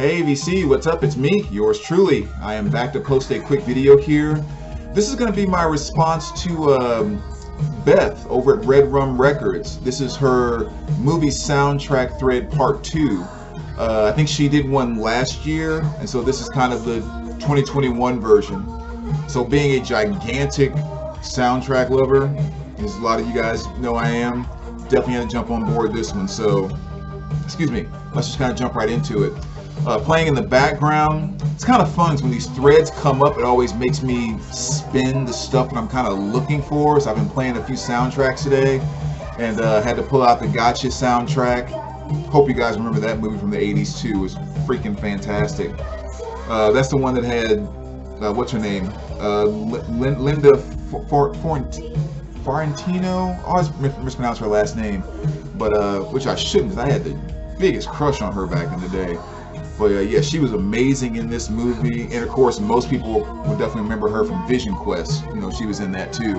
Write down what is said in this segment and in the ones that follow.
Hey VC, what's up? It's me, yours truly. I am back to post a quick video here. This is going to be my response to Beth over at Redrum Records. This is her movie soundtrack thread part 2. I think she did one last year, and so this is kind of the 2021 version. So being a gigantic soundtrack lover, as a lot of you guys know I am, definitely had to jump on board this one. So, excuse me, let's just kind of jump right into it. Playing in the background, it's kind of fun because when these threads come up, it always makes me spin the stuff that I'm kind of looking for. So I've been playing a few soundtracks today, and had to pull out the Gotcha soundtrack. Hope you guys remember that movie from the 80s too. It was freaking fantastic. That's the one that had, what's her name? Linda Fiorentino. I always mispronounce her last name, but which I shouldn't, because I had the biggest crush on her back in the day. But yeah, she was amazing in this movie, and of course most people would definitely remember her from Vision Quest. You know, she was in that too.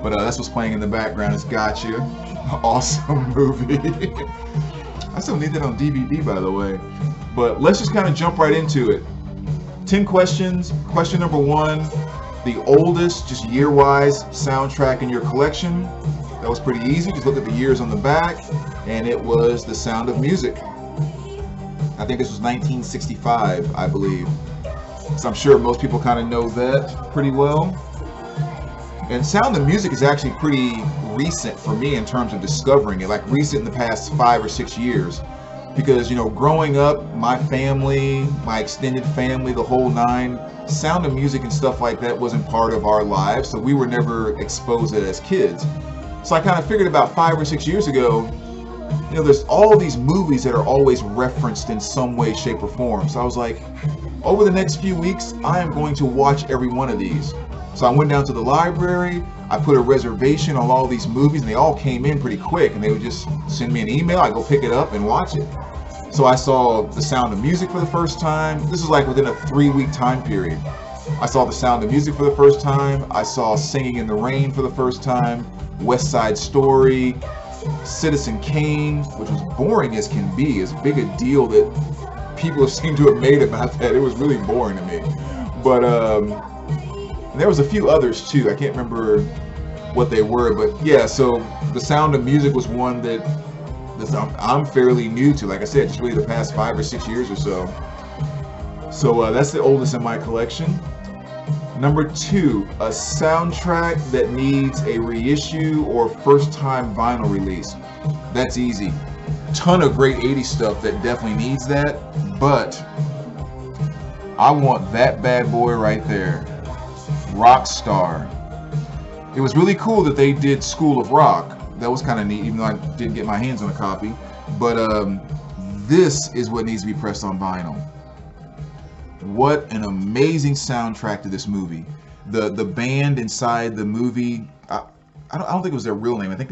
But that's what's playing in the background. It's Gotcha. Awesome movie. I still need that on DVD, by the way. But let's just kind of jump right into it. 10 questions. Question number 1: the oldest, just year-wise, soundtrack in your collection. That was pretty easy. Just look at the years on the back, and it was The Sound of Music. I think this was 1965, I believe. So I'm sure most people kind of know that pretty well. And Sound of Music is actually pretty recent for me in terms of discovering it, like recent in the past 5 or 6 years. Because, you know, growing up, my family, my extended family, the whole nine, Sound of Music and stuff like that wasn't part of our lives, so we were never exposed to it as kids. So I kind of figured about 5 or 6 years ago, you know, there's all these movies that are always referenced in some way, shape, or form. So I was like, over the next few weeks, I am going to watch every one of these. So I went down to the library, I put a reservation on all these movies, and they all came in pretty quick, and they would just send me an email, I go pick it up and watch it. So I saw The Sound of Music for the first time. This is like within a 3-week time period. I saw The Sound of Music for the first time. I saw Singing in the Rain for the first time. West Side Story. Citizen Kane, which was boring as can be. As big a deal that people seem to have made about that. It was really boring to me. But there was a few others too. I can't remember what they were, but yeah, so The Sound of Music was one that I'm fairly new to. Like I said, just really the past 5 or 6 years or so. So that's the oldest in my collection. Number 2, a soundtrack that needs a reissue or first-time vinyl release. That's easy. Ton of great 80s stuff that definitely needs that, but I want that bad boy right there. Rockstar. It was really cool that they did School of Rock. That was kind of neat, even though I didn't get my hands on a copy. But this is what needs to be pressed on vinyl. What an amazing soundtrack to this movie. The band inside the movie, I don't think it was their real name. I think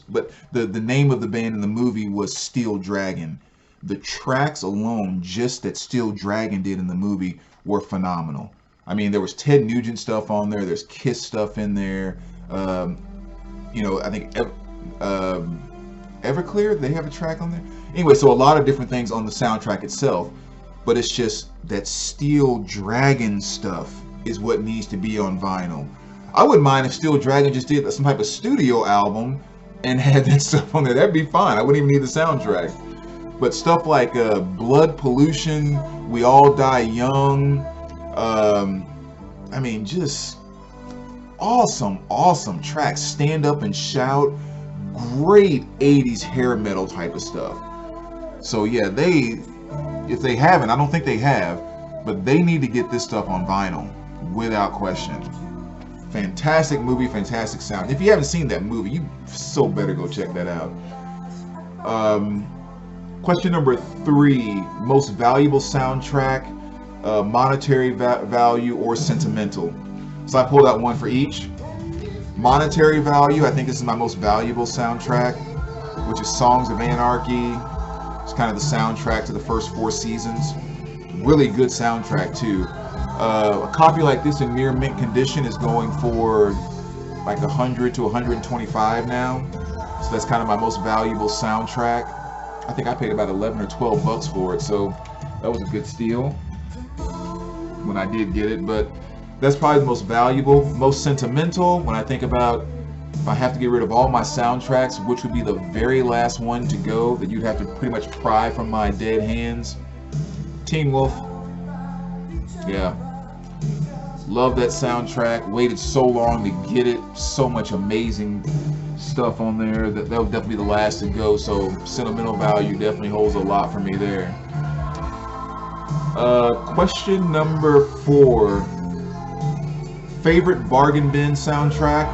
but the name of the band in the movie was Steel Dragon. The tracks alone, just that Steel Dragon did in the movie, were phenomenal. I mean, there was Ted Nugent stuff on there. There's Kiss stuff in there. You know, I think Everclear, they have a track on there. Anyway, so a lot of different things on the soundtrack itself. But it's just that Steel Dragon stuff is what needs to be on vinyl. I wouldn't mind if Steel Dragon just did some type of studio album and had that stuff on there. That'd be fine. I wouldn't even need the soundtrack. But stuff like Blood Pollution, We All Die Young, I mean, just awesome tracks. Stand Up and Shout. Great 80s hair metal type of stuff. So yeah, if they haven't, I don't think they have, but they need to get this stuff on vinyl, without question. Fantastic movie, fantastic sound. If you haven't seen that movie, you so better go check that out. Question number 3, most valuable soundtrack, monetary value or sentimental. So I pulled out one for each. Monetary value, I think this is my most valuable soundtrack, which is Songs of Anarchy. It's kind of the soundtrack to the first 4 seasons. Really good soundtrack too. A copy like this in near mint condition is going for like 100 to 125 now. So that's kind of my most valuable soundtrack. I think I paid about 11 or 12 bucks for it. So That was a good steal when I did get it, but that's probably the most valuable, most sentimental. When I think about if I have to get rid of all my soundtracks, which would be the very last one to go that you'd have to pretty much pry from my dead hands? Teen Wolf. Yeah. Love that soundtrack. Waited so long to get it. So much amazing stuff on there. That would definitely be the last to go. So sentimental value definitely holds a lot for me there. Question number 4. Favorite bargain bin soundtrack?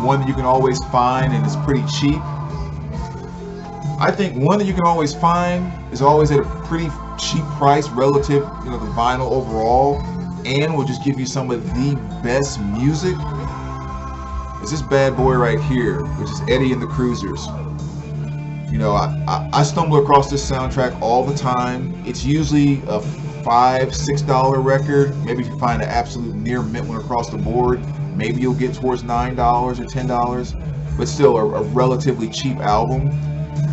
One that you can always find and is pretty cheap. I think one that you can always find is always at a pretty cheap price relative, the vinyl overall, and will just give you some of the best music. Is this bad boy right here, which is Eddie and the Cruisers. I stumble across this soundtrack all the time. It's usually a $5-6 record. Maybe if you find an absolute near mint one across the board, maybe you'll get towards $9 or $10, but still a relatively cheap album,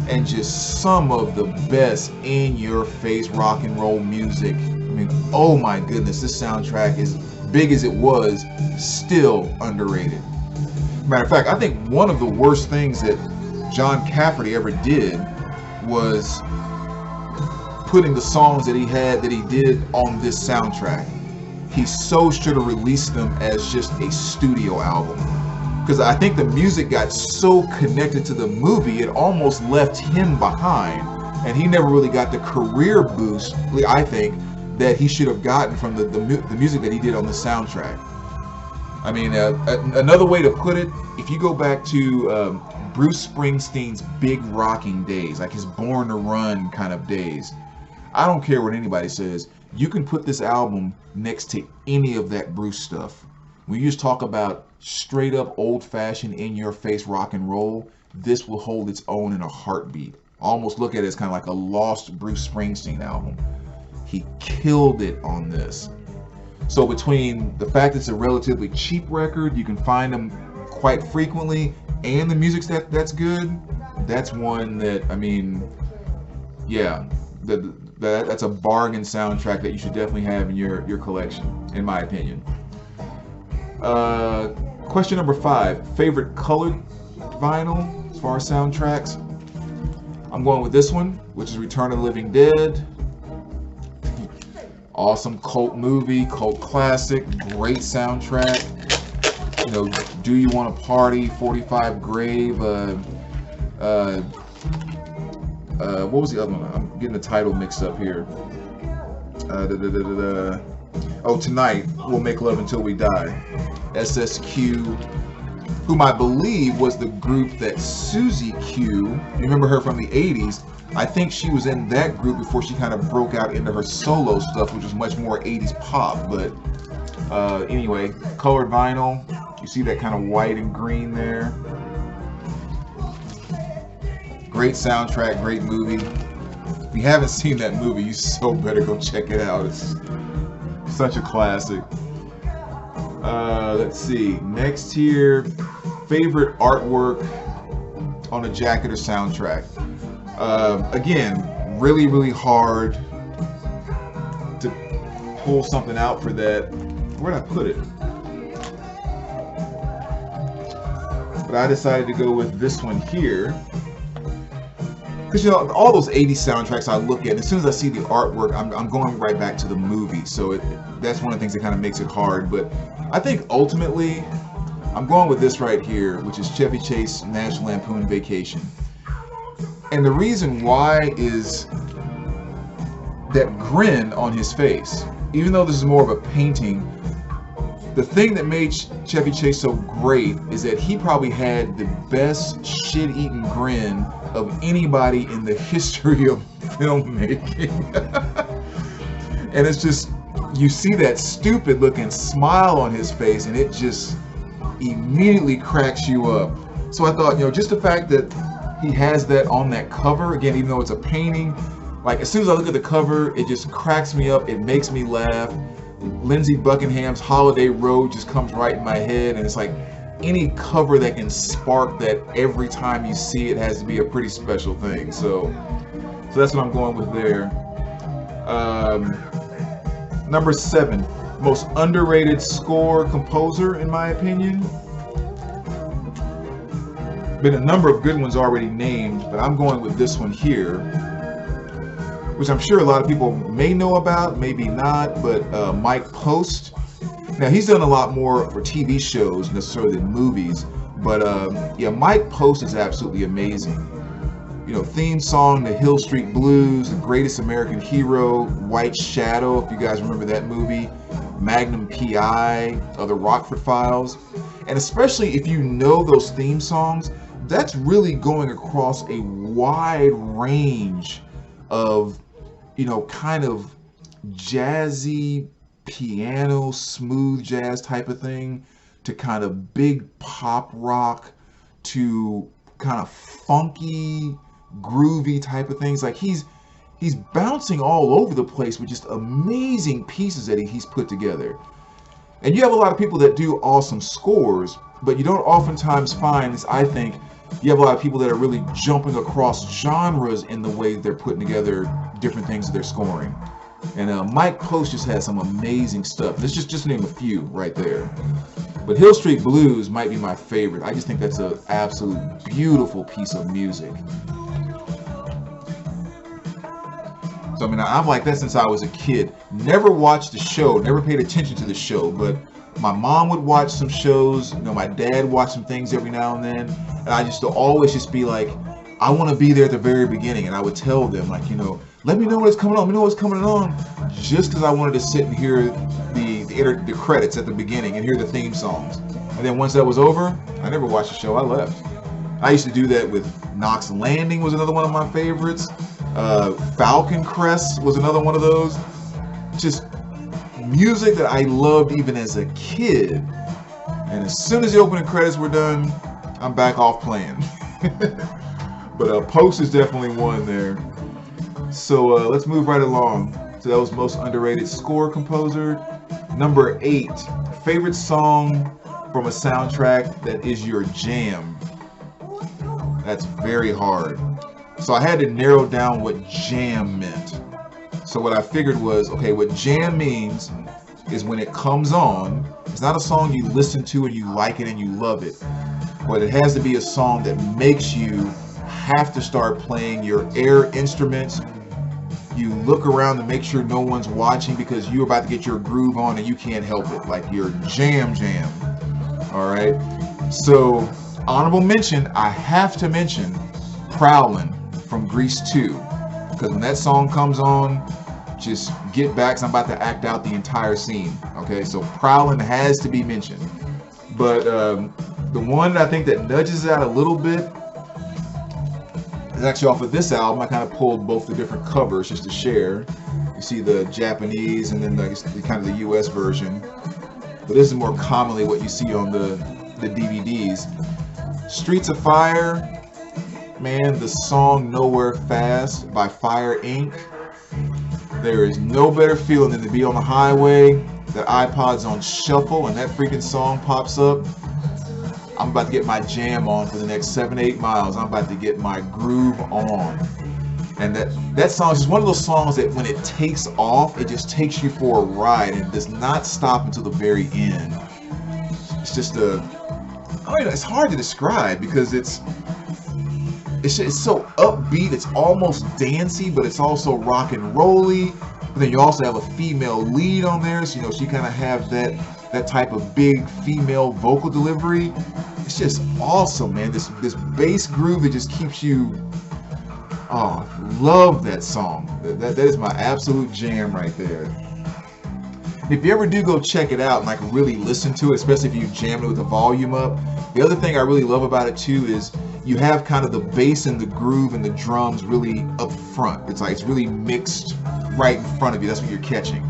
and just some of the best in-your-face rock and roll music. I mean, oh my goodness, this soundtrack, as big as it was, still underrated. Matter of fact, I think one of the worst things that John Cafferty ever did was putting the songs that he did on this soundtrack. He so should have released them as just a studio album, because I think the music got so connected to the movie it almost left him behind, and he never really got the career boost, I think, that he should have gotten from the music that he did on the soundtrack. I mean, another way to put it, if you go back to Bruce Springsteen's big rocking days, like his Born to Run kind of days, I don't care what anybody says, you can put this album next to any of that Bruce stuff. When you just talk about straight up old-fashioned in-your-face rock and roll, this will hold its own in a heartbeat. I almost look at it as kind of like a lost Bruce Springsteen album. He killed it on this. So between the fact it's a relatively cheap record, you can find them quite frequently, and the music's that's good, that's one that, I mean, yeah, that's a bargain soundtrack that you should definitely have in your collection, in my opinion. Question number 5, favorite colored vinyl as far as soundtracks? I'm going with this one, which is Return of the Living Dead. Awesome cult movie, cult classic, great soundtrack. Do You Want to Party, 45 Grave, what was the other one? I'm getting the title mixed up here. Oh, Tonight, We'll Make Love Until We Die. SSQ, whom I believe was the group that Susie Q, you remember her from the 80s, I think she was in that group before she kind of broke out into her solo stuff, which was much more 80s pop. But anyway, colored vinyl, you see that kind of white and green there. Great soundtrack, great movie. If you haven't seen that movie, you so better go check it out. It's such a classic. Let's see, next here, favorite artwork on a jacket or soundtrack. Again, really hard to pull something out for that. Where'd I put it? But I decided to go with this one here. Because, all those 80s soundtracks I look at, as soon as I see the artwork, I'm going right back to the movie. So that's one of the things that kind of makes it hard. But I think ultimately, I'm going with this right here, which is Chevy Chase National Lampoon Vacation. And the reason why is that grin on his face. Even though this is more of a painting, the thing that made Chevy Chase so great is that he probably had the best shit-eating grin of anybody in the history of filmmaking. And it's just, you see that stupid looking smile on his face and it just immediately cracks you up. So I thought, just the fact that he has that on that cover, again, even though it's a painting, like as soon as I look at the cover, it just cracks me up, it makes me laugh. Lindsey Buckingham's Holiday Road just comes right in my head, and it's like any cover that can spark that every time you see it has to be a pretty special thing. So that's what I'm going with there. Number 7, most underrated score composer, in my opinion. Been a number of good ones already named, but I'm going with this one here, which I'm sure a lot of people may know about, maybe not, but Mike Post. Now, he's done a lot more for TV shows necessarily than movies, but yeah, Mike Post is absolutely amazing. You know, theme song, The Hill Street Blues, The Greatest American Hero, White Shadow, if you guys remember that movie, Magnum P.I., The Rockford Files, and especially if you know those theme songs, that's really going across a wide range of, you know, kind of jazzy piano, smooth jazz type of thing, to kind of big pop rock, to kind of funky, groovy type of things. Like he's bouncing all over the place with just amazing pieces that he's put together. And you have a lot of people that do awesome scores, but you don't oftentimes find this, I think, you have a lot of people that are really jumping across genres in the way they're putting together different things that they're scoring. And Mike Post just has some amazing stuff. Let's just name a few right there. But Hill Street Blues might be my favorite. I just think that's an absolute beautiful piece of music. So I mean, I'm like that since I was a kid. Never watched the show, never paid attention to the show, but my mom would watch some shows, you know, my dad watched some things every now and then, and I just always just be like, I want to be there at the very beginning, and I would tell them, like, you know, let me know what's coming on, let me know what's coming on, just because I wanted to sit and hear the credits at the beginning and hear the theme songs. And then once that was over, I never watched the show, I left. I used to do that with Knox Landing was another one of my favorites. Falcon Crest was another one of those. Just music that I loved even as a kid. And as soon as the opening credits were done, I'm back off playing. But Post is definitely one there. So let's move right along. So that was most underrated score composer. Number 8, favorite song from a soundtrack that is your jam. That's very hard. So I had to narrow down what jam meant. So what I figured was, okay, what jam means is when it comes on, it's not a song you listen to and you like it and you love it, but it has to be a song that makes you have to start playing your air instruments. You look around to make sure no one's watching because you're about to get your groove on and you can't help it, like your jam. All right. So honorable mention, I have to mention Prowlin' from Grease 2, because when that song comes on, just get back, 'cause I'm about to act out the entire scene. Okay, so Prowlin' has to be mentioned. But the one I think that nudges out a little bit is actually off of this album. I kind of pulled both the different covers just to share. You see the Japanese and then the kind of the US version. But this is more commonly what you see on the DVDs. Streets of Fire, man, the song Nowhere Fast by Fire Inc. There is no better feeling than to be on the highway, the iPod's on shuffle, and that freaking song pops up. I'm about to get my jam on for the next 7-8 miles. I'm about to get my groove on. And that song is just one of those songs that when it takes off, it just takes you for a ride and does not stop until the very end. It's just it's hard to describe because it's so upbeat, it's almost dancey, but it's also rock and rolly. But then you also have a female lead on there, so you know she kind of have that type of big female vocal delivery. It's just awesome, man. This bass groove that just keeps you. Oh, love that song. That is my absolute jam right there. If you ever do go check it out and like really listen to it, especially if you jam it with the volume up, the other thing I really love about it too is you have kind of the bass and the groove and the drums really up front. It's like it's really mixed right in front of you. That's what you're catching.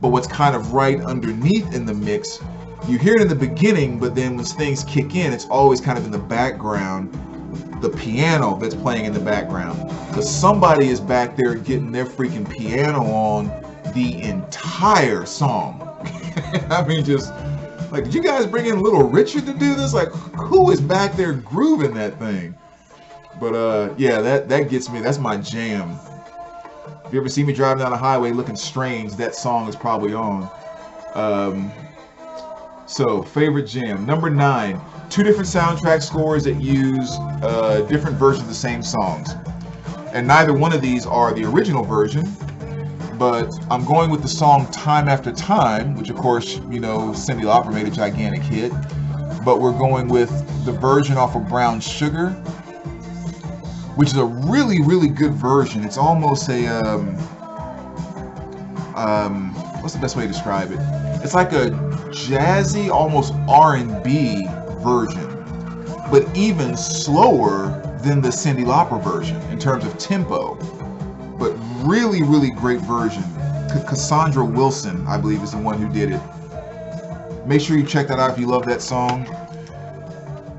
But what's kind of right underneath in the mix, you hear it in the beginning, but then when things kick in, it's always kind of in the background, the piano that's playing in the background. Because somebody is back there getting their freaking piano on the entire song. I mean, just like, did you guys bring in Little Richard to do this? Like, who is back there grooving that thing? But yeah, that gets me. That's my jam. If you ever see me driving down the highway looking strange, that song is probably on. So, favorite jam. Number 9. 2 different soundtrack scores that use different versions of the same songs. And neither one of these are the original version, but I'm going with the song Time After Time, which of course, you know, Cyndi Lauper made a gigantic hit. But we're going with the version off of Brown Sugar, which is a really, really good version. It's almost a, what's the best way to describe it? It's like a jazzy, almost R&B version, but even slower than the Cyndi Lauper version in terms of tempo. But really, really great version. Cassandra Wilson, I believe, is the one who did it. Make sure you check that out if you love that song.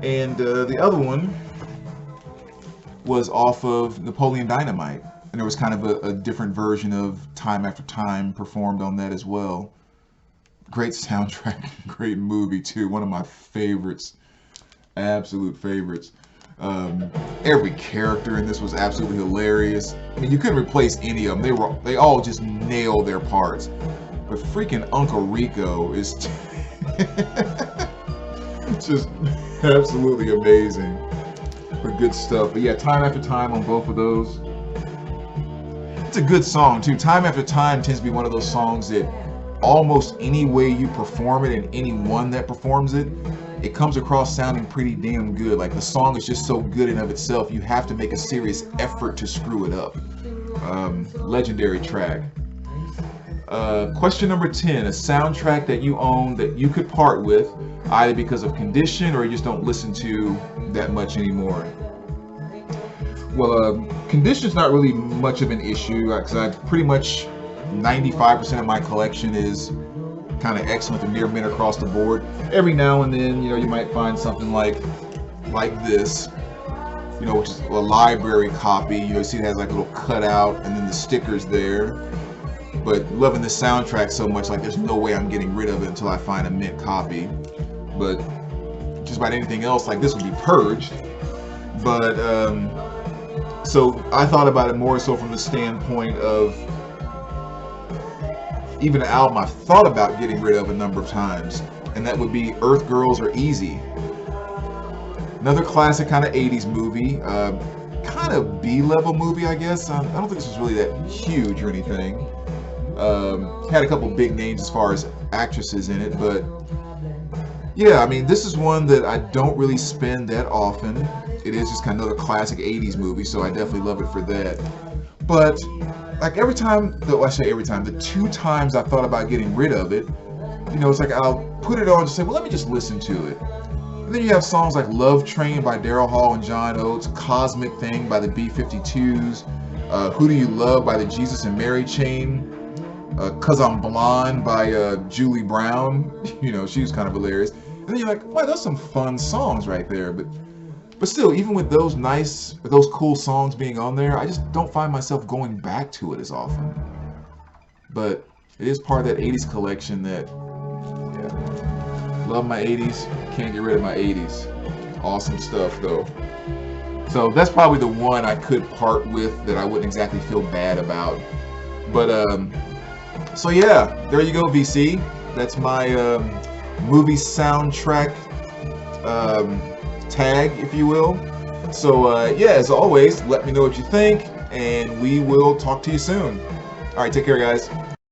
And the other one was off of Napoleon Dynamite, and there was kind of a different version of Time After Time performed on that as well. Great soundtrack, great movie too. One of my favorites, absolute favorites. Every character in this was absolutely hilarious. I mean, you couldn't replace any of them. They all just nailed their parts. But freaking Uncle Rico is just absolutely amazing. But good stuff. But yeah, Time After Time on both of those. It's a good song too. Time After Time tends to be one of those songs that almost any way you perform it and anyone that performs it, it comes across sounding pretty damn good. Like the song is just so good in of itself, you have to make a serious effort to screw it up. Legendary track. Question number 10, a soundtrack that you own that you could part with, either because of condition or you just don't listen to that much anymore. Well, condition's not really much of an issue, because I pretty much 95% of my collection is kind of excellent to near mint across the board. Every now and then, you know, you might find something like this, you know, which is a library copy. You know, you see it has like a little cutout and then the stickers there. But loving the soundtrack so much, like there's no way I'm getting rid of it until I find a mint copy. But just about anything else, like this would be purged. But so I thought about it more so from the standpoint of even an album I've thought about getting rid of a number of times, and that would be Earth Girls Are Easy. Another classic kind of 80s movie, kind of B-level movie, I guess. I don't think this was really that huge or anything. Had a couple big names as far as actresses in it, but yeah, I mean, this is one that I don't really spend that often. It is just kind of another classic 80s movie, so I definitely love it for that. But like every time, the 2 times I thought about getting rid of it, you know, it's like I'll put it on and say, well, let me just listen to it. And then you have songs like Love Train by Daryl Hall and John Oates, Cosmic Thing by the B-52s, Who Do You Love by the Jesus and Mary Chain, 'Cause I'm Blonde by Julie Brown. You know, she was kind of hilarious. And then you're like, wow, those some fun songs right there. But still, even with those cool songs being on there, I just don't find myself going back to it as often. But it is part of that 80s collection that, yeah, love my 80s, can't get rid of my 80s. Awesome stuff though. So that's probably the one I could part with that I wouldn't exactly feel bad about. But so yeah, there you go, VC. That's my movie soundtrack tag, if you will. So yeah, as always, let me know what you think, and we will talk to you soon. All right, take care, guys.